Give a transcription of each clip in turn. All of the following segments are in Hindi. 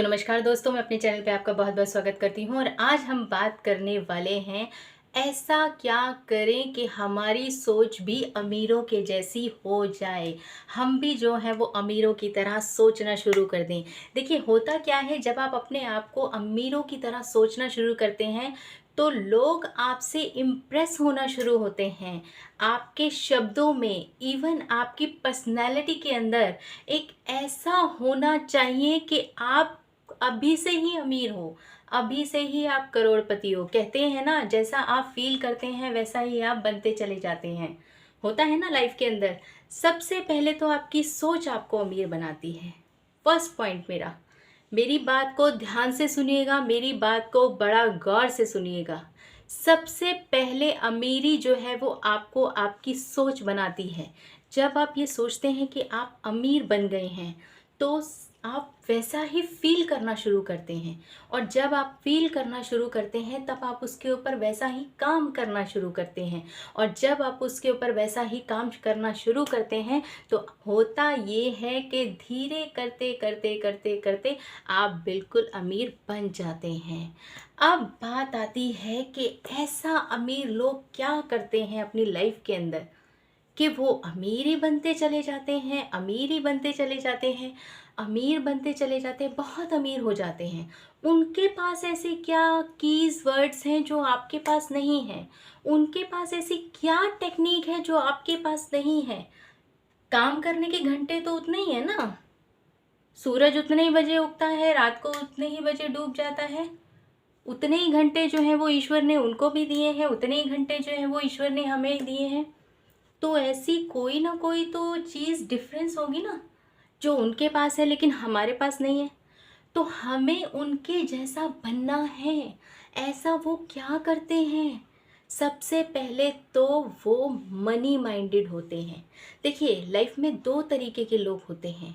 तो नमस्कार दोस्तों, मैं अपने चैनल पे आपका बहुत बहुत स्वागत करती हूँ। और आज हम बात करने वाले हैं, ऐसा क्या करें कि हमारी सोच भी अमीरों के जैसी हो जाए। हम भी जो है वो अमीरों की तरह सोचना शुरू कर दें। देखिए, होता क्या है, जब आप अपने आप को अमीरों की तरह सोचना शुरू करते हैं तो लोग आपसे इम्प्रेस होना शुरू होते हैं। आपके शब्दों में, इवन आपकी पर्सनैलिटी के अंदर एक ऐसा होना चाहिए कि आप अभी से ही अमीर हो, अभी से ही आप करोड़पति हो। कहते हैं ना, जैसा आप फील करते हैं वैसा ही आप बनते चले जाते हैं। होता है ना लाइफ के अंदर। सबसे पहले तो आपकी सोच आपको अमीर बनाती है। फर्स्ट पॉइंट मेरा, मेरी बात को ध्यान से सुनिएगा, मेरी बात को बड़ा गौर से सुनिएगा। सबसे पहले अमीरी जो है वो आपको आपकी सोच बनाती है। जब आप ये सोचते हैं कि आप अमीर बन गए हैं तो आप वैसा ही फील करना शुरू करते हैं। और जब आप फील करना शुरू करते हैं तब आप उसके ऊपर वैसा ही काम करना शुरू करते हैं। और जब आप उसके ऊपर वैसा ही काम करना शुरू करते हैं तो होता ये है कि धीरे करते करते करते करते आप बिल्कुल अमीर बन जाते हैं। अब बात आती है कि ऐसा अमीर लोग क्या करते हैं अपनी लाइफ के अंदर कि वो अमीर ही बनते चले जाते हैं, अमीर ही बनते चले जाते हैं, अमीर बनते चले जाते हैं, बहुत अमीर हो जाते हैं। उनके पास ऐसे क्या कीज़ वर्ड्स हैं जो आपके पास नहीं हैं? उनके पास ऐसी क्या टेक्निक है जो आपके पास नहीं है? काम करने के घंटे तो उतने ही है ना। सूरज उतने ही बजे उगता है, रात को उतने ही बजे डूब जाता है। उतने ही घंटे जो हैं वो ईश्वर ने उनको भी दिए हैं, उतने ही घंटे जो हैं वो ईश्वर ने हमें दिए हैं। तो ऐसी कोई ना कोई तो चीज़ डिफरेंस होगी ना, जो उनके पास है लेकिन हमारे पास नहीं है। तो हमें उनके जैसा बनना है। ऐसा वो क्या करते हैं? सबसे पहले तो वो मनी माइंडेड होते हैं। देखिए, लाइफ में दो तरीके के लोग होते हैं।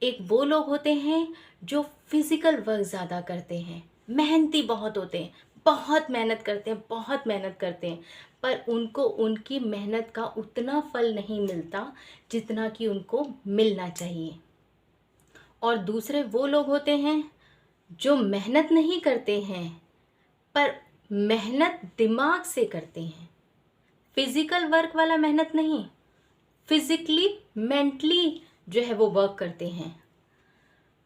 एक वो लोग होते हैं जो फिजिकल वर्क ज़्यादा करते हैं, मेहनती बहुत होते हैं, बहुत मेहनत करते हैं, बहुत मेहनत करते हैं, पर उनको उनकी मेहनत का उतना फल नहीं मिलता जितना कि उनको मिलना चाहिए। और दूसरे वो लोग होते हैं जो मेहनत नहीं करते हैं, पर मेहनत दिमाग से करते हैं। फिजिकल वर्क वाला मेहनत नहीं, फिजिकली मेंटली जो है वो वर्क करते हैं।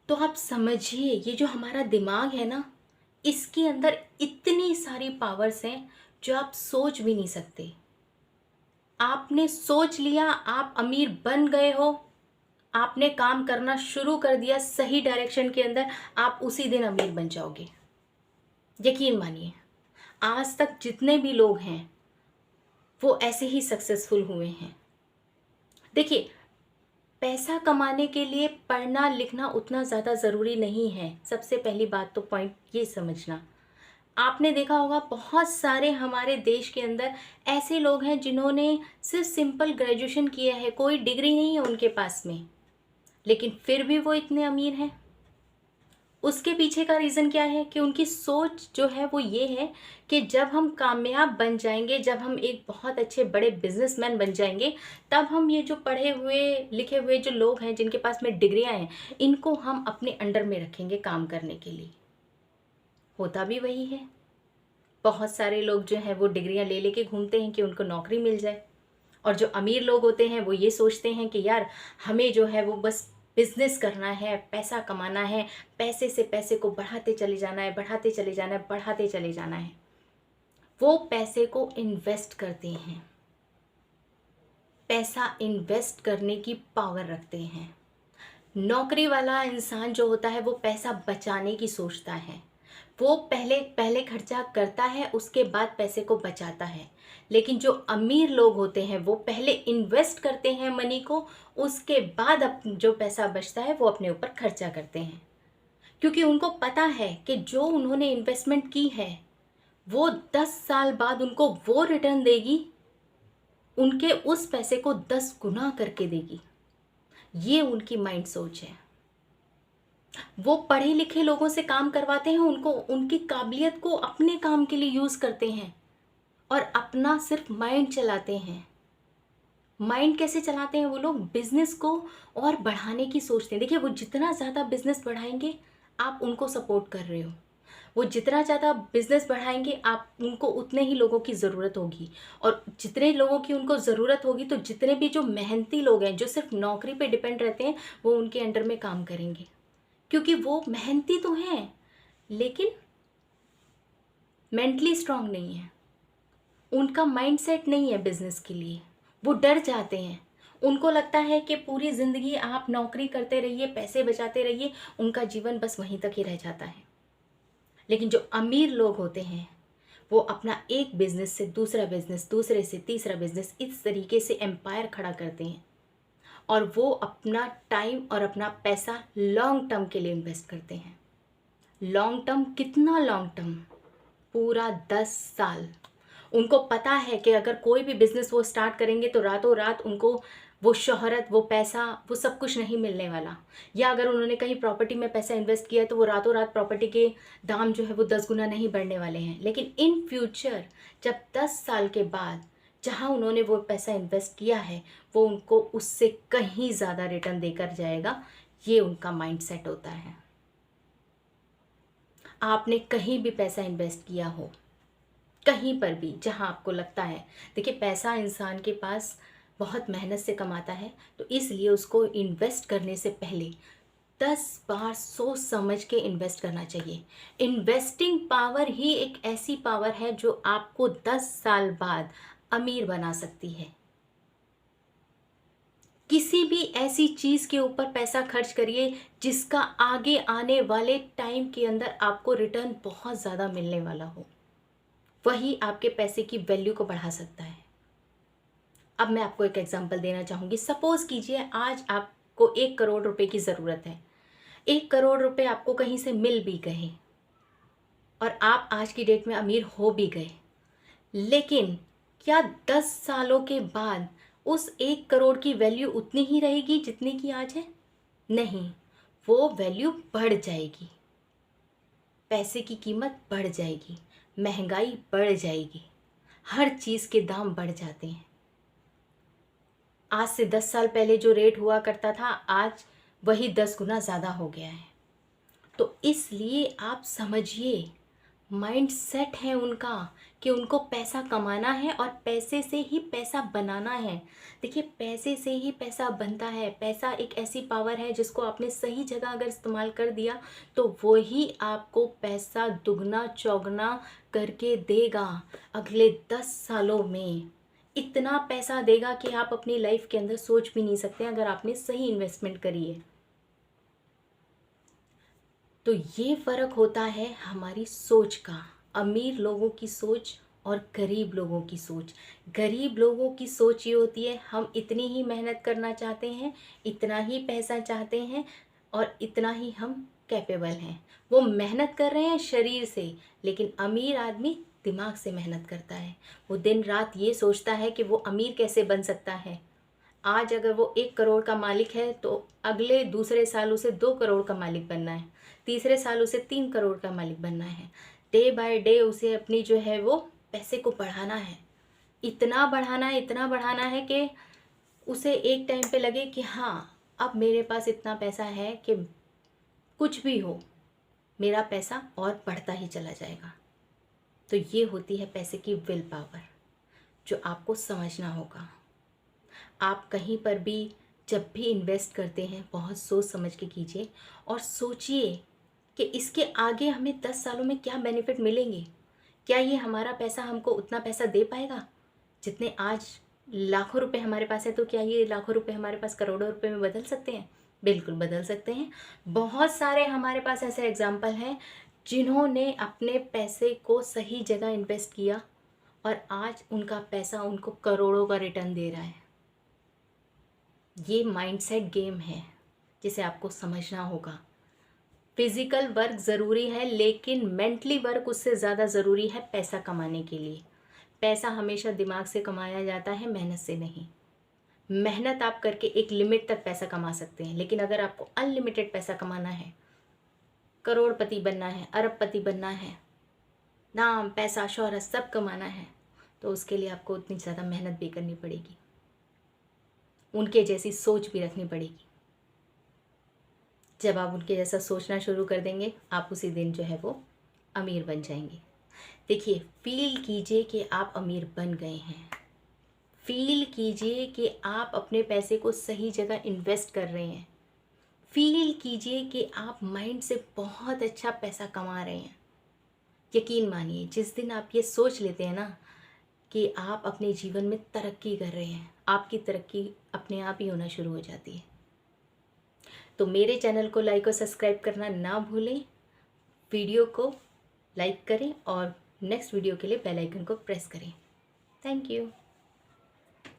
तो आप समझिए, ये जो हमारा दिमाग है ना, इसके अंदर इतनी सारी पावर्स हैं जो आप सोच भी नहीं सकते। आपने सोच लिया, आप अमीर बन गए हो, आपने काम करना शुरू कर दिया सही डायरेक्शन के अंदर, आप उसी दिन अमीर बन जाओगे। यकीन मानिए, आज तक जितने भी लोग हैं वो ऐसे ही सक्सेसफुल हुए हैं। देखिए, पैसा कमाने के लिए पढ़ना लिखना उतना ज़्यादा ज़रूरी नहीं है। सबसे पहली बात तो पॉइंट ये समझना। आपने देखा होगा, बहुत सारे हमारे देश के अंदर ऐसे लोग हैं जिन्होंने सिर्फ सिंपल ग्रेजुएशन किया है, कोई डिग्री नहीं है उनके पास में, लेकिन फिर भी वो इतने अमीर हैं। उसके पीछे का रीज़न क्या है कि उनकी सोच जो है वो ये है कि जब हम कामयाब बन जाएंगे, जब हम एक बहुत अच्छे बड़े बिजनेसमैन बन जाएंगे, तब हम ये जो पढ़े हुए लिखे हुए जो लोग हैं जिनके पास में डिग्रियां हैं, इनको हम अपने अंडर में रखेंगे काम करने के लिए। होता भी वही है। बहुत सारे लोग जो हैं वो डिग्रियां ले लेके घूमते हैं कि उनको नौकरी मिल जाए। और जो अमीर लोग होते हैं वो ये सोचते हैं कि यार, हमें जो है वो बस बिजनेस करना है, पैसा कमाना है, पैसे से पैसे को बढ़ाते चले जाना है, बढ़ाते चले जाना है, बढ़ाते चले जाना है। वो पैसे को इन्वेस्ट करते हैं, पैसा इन्वेस्ट करने की पावर रखते हैं। नौकरी वाला इंसान जो होता है वो पैसा बचाने की सोचता है। वो पहले पहले खर्चा करता है, उसके बाद पैसे को बचाता है। लेकिन जो अमीर लोग होते हैं वो पहले इन्वेस्ट करते हैं मनी को, उसके बाद जो पैसा बचता है वो अपने ऊपर खर्चा करते हैं। क्योंकि उनको पता है कि जो उन्होंने इन्वेस्टमेंट की है वो 10 साल बाद उनको वो रिटर्न देगी, उनके उस पैसे को 10 गुना करके देगी। ये उनकी माइंड सोच है। वो पढ़े लिखे लोगों से काम करवाते हैं, उनको उनकी काबिलियत को अपने काम के लिए यूज़ करते हैं और अपना सिर्फ माइंड चलाते हैं। माइंड कैसे चलाते हैं वो लोग? बिजनेस को और बढ़ाने की सोचते हैं। देखिए, वो जितना ज़्यादा बिजनेस बढ़ाएंगे, आप उनको सपोर्ट कर रहे हो। वो जितना ज़्यादा बिजनेस बढ़ाएंगे आप उनको उतने ही लोगों की ज़रूरत होगी, और जितने लोगों की उनको ज़रूरत होगी तो जितने भी जो मेहनती लोग हैं जो सिर्फ नौकरी पे डिपेंड रहते हैं वो उनके अंडर में काम करेंगे, क्योंकि वो मेहनती तो हैं लेकिन मेंटली स्ट्रांग नहीं है। उनका माइंडसेट नहीं है बिजनेस के लिए। वो डर जाते हैं। उनको लगता है कि पूरी ज़िंदगी आप नौकरी करते रहिए, पैसे बचाते रहिए, उनका जीवन बस वहीं तक ही रह जाता है। लेकिन जो अमीर लोग होते हैं वो अपना एक बिजनेस से दूसरा बिजनेस, दूसरे से तीसरा बिजनेस, इस तरीके से एम्पायर खड़ा करते हैं, और वो अपना टाइम और अपना पैसा लॉन्ग टर्म के लिए इन्वेस्ट करते हैं। लॉन्ग टर्म कितना लॉन्ग टर्म? पूरा 10 साल। उनको पता है कि अगर कोई भी बिजनेस वो स्टार्ट करेंगे तो रातों रात उनको वो शोहरत, वो पैसा, वो सब कुछ नहीं मिलने वाला। या अगर उन्होंने कहीं प्रॉपर्टी में पैसा इन्वेस्ट किया है तो वो रातों रात प्रॉपर्टी के दाम जो है वो 10 गुना नहीं बढ़ने वाले हैं। लेकिन इन फ्यूचर जब 10 साल के बाद जहाँ उन्होंने वो पैसा इन्वेस्ट किया है वो उनको उससे कहीं ज़्यादा रिटर्न देकर जाएगा। ये उनका माइंडसेट होता है। आपने कहीं भी पैसा इन्वेस्ट किया हो, कहीं पर भी जहाँ आपको लगता है, देखिए पैसा इंसान के पास बहुत मेहनत से कमाता है, तो इसलिए उसको इन्वेस्ट करने से पहले 10 बार सोच समझ के इन्वेस्ट करना चाहिए। इन्वेस्टिंग पावर ही एक ऐसी पावर है जो आपको 10 साल बाद अमीर बना सकती है। किसी भी ऐसी चीज़ के ऊपर पैसा खर्च करिए जिसका आगे आने वाले टाइम के अंदर आपको रिटर्न बहुत ज़्यादा मिलने वाला हो, वही आपके पैसे की वैल्यू को बढ़ा सकता है। अब मैं आपको एक एग्जांपल देना चाहूँगी। सपोज़ कीजिए आज आपको 1 करोड़ रुपए की ज़रूरत है। 1 करोड़ रुपए आपको कहीं से मिल भी गए और आप आज की डेट में अमीर हो भी गए, लेकिन क्या 10 सालों के बाद उस 1 करोड़ की वैल्यू उतनी ही रहेगी जितनी की आज है? नहीं, वो वैल्यू बढ़ जाएगी। पैसे की कीमत बढ़ जाएगी, महंगाई बढ़ जाएगी, हर चीज़ के दाम बढ़ जाते हैं। आज से 10 साल पहले जो रेट हुआ करता था आज वही 10 गुना ज़्यादा हो गया है। तो इसलिए आप समझिए, माइंड सेट है उनका कि उनको पैसा कमाना है और पैसे से ही पैसा बनाना है। देखिए पैसे से ही पैसा बनता है। पैसा एक ऐसी पावर है जिसको आपने सही जगह अगर इस्तेमाल कर दिया तो वो ही आपको पैसा दुगना चौगना करके देगा। अगले 10 सालों में इतना पैसा देगा कि आप अपनी लाइफ के अंदर सोच भी नहीं सकते अगर आपने सही इन्वेस्टमेंट करी है। तो ये फ़र्क होता है हमारी सोच का, अमीर लोगों की सोच और गरीब लोगों की सोच। गरीब लोगों की सोच ये होती है हम इतनी ही मेहनत करना चाहते हैं, इतना ही पैसा चाहते हैं और इतना ही हम कैपेबल हैं। वो मेहनत कर रहे हैं शरीर से, लेकिन अमीर आदमी दिमाग से मेहनत करता है। वो दिन रात ये सोचता है कि वो अमीर कैसे बन सकता है। आज अगर वो 1 करोड़ का मालिक है तो अगले दूसरे साल उसे 2 करोड़ का मालिक बनना है, तीसरे साल उसे 3 करोड़ का मालिक बनना है। डे बाय डे उसे अपनी जो है वो पैसे को बढ़ाना है, इतना बढ़ाना है, इतना बढ़ाना है कि उसे एक टाइम पे लगे कि हाँ अब मेरे पास इतना पैसा है कि कुछ भी हो मेरा पैसा और बढ़ता ही चला जाएगा। तो ये होती है पैसे की विल पावर जो आपको समझना होगा। आप कहीं पर भी जब भी इन्वेस्ट करते हैं बहुत सोच समझ के कीजिए और सोचिए कि इसके आगे हमें 10 सालों में क्या बेनिफिट मिलेंगे। क्या ये हमारा पैसा हमको उतना पैसा दे पाएगा जितने आज लाखों रुपए हमारे पास है? तो क्या ये लाखों रुपए हमारे पास करोड़ों रुपए में बदल सकते हैं? बिल्कुल बदल सकते हैं। बहुत सारे हमारे पास ऐसे एग्जाम्पल हैं जिन्होंने अपने पैसे को सही जगह इन्वेस्ट किया और आज उनका पैसा उनको करोड़ों का रिटर्न दे रहा है। ये माइंडसेट गेम है जिसे आपको समझना होगा। फिजिकल वर्क ज़रूरी है लेकिन मेंटली वर्क उससे ज़्यादा ज़रूरी है पैसा कमाने के लिए। पैसा हमेशा दिमाग से कमाया जाता है, मेहनत से नहीं। मेहनत आप करके एक लिमिट तक पैसा कमा सकते हैं, लेकिन अगर आपको अनलिमिटेड पैसा कमाना है, करोड़पति बनना है, अरबपति बनना है, नाम पैसा शोहरत सब कमाना है, तो उसके लिए आपको उतनी ज़्यादा मेहनत भी करनी पड़ेगी, उनके जैसी सोच भी रखनी पड़ेगी। जब आप उनके जैसा सोचना शुरू कर देंगे, आप उसी दिन जो है वो अमीर बन जाएंगे। देखिए, फील कीजिए कि आप अमीर बन गए हैं। फील कीजिए कि आप अपने पैसे को सही जगह इन्वेस्ट कर रहे हैं। फील कीजिए कि आप माइंड से बहुत अच्छा पैसा कमा रहे हैं। यकीन मानिए, जिस दिन आप ये सोच लेते हैं ना कि आप अपने जीवन में तरक्की कर रहे हैं, आपकी तरक्की अपने आप ही होना शुरू हो जाती है। तो मेरे चैनल को लाइक और सब्सक्राइब करना ना भूलें। वीडियो को लाइक करें और नेक्स्ट वीडियो के लिए बेल आइकन को प्रेस करें। Thank you.